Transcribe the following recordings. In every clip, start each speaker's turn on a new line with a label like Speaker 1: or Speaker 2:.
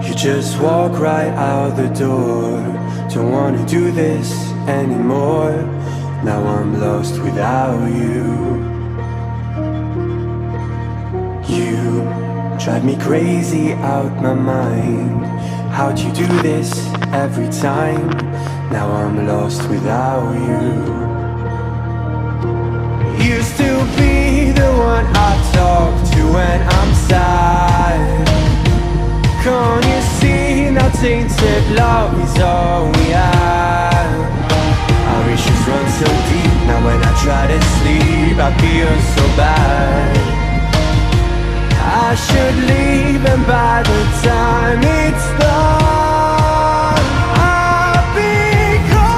Speaker 1: You just walk right out the door. Don't wanna do this anymore. Now I'm lost without you. You drive me crazy out my mind. How'd you do this every time? Now I'm lost without you. Used to be the one I talk to when I'm sad. Can't you see now tainted love is all we have? Our issues run so deep, now when I try to sleep I feel so bad. I should leave and by the time it's done I'll be gone.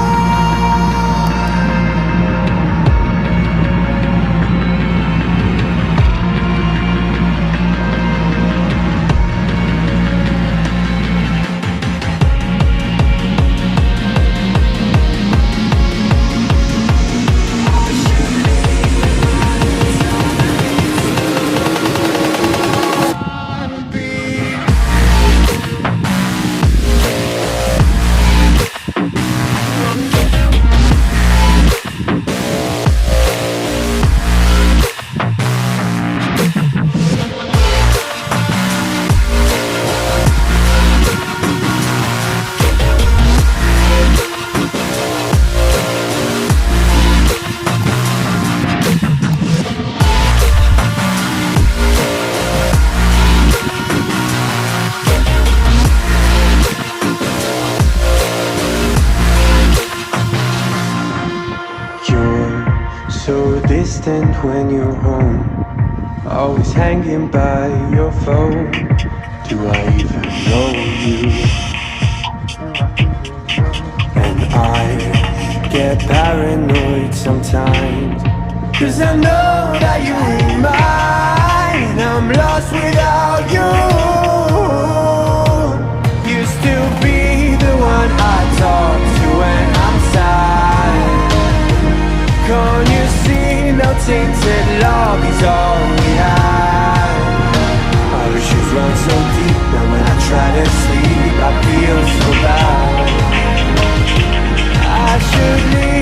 Speaker 1: So distant when you're home, always hanging by your phone. Do I even know you? And I get paranoid sometimes, 'cause I know that you ain't mine. I'm lost without you. Used to be the one I talk to when I'm sad. Can't you see now tainted love is all we have? Our issues run so deep, now when I try to sleep I feel so bad. I should leave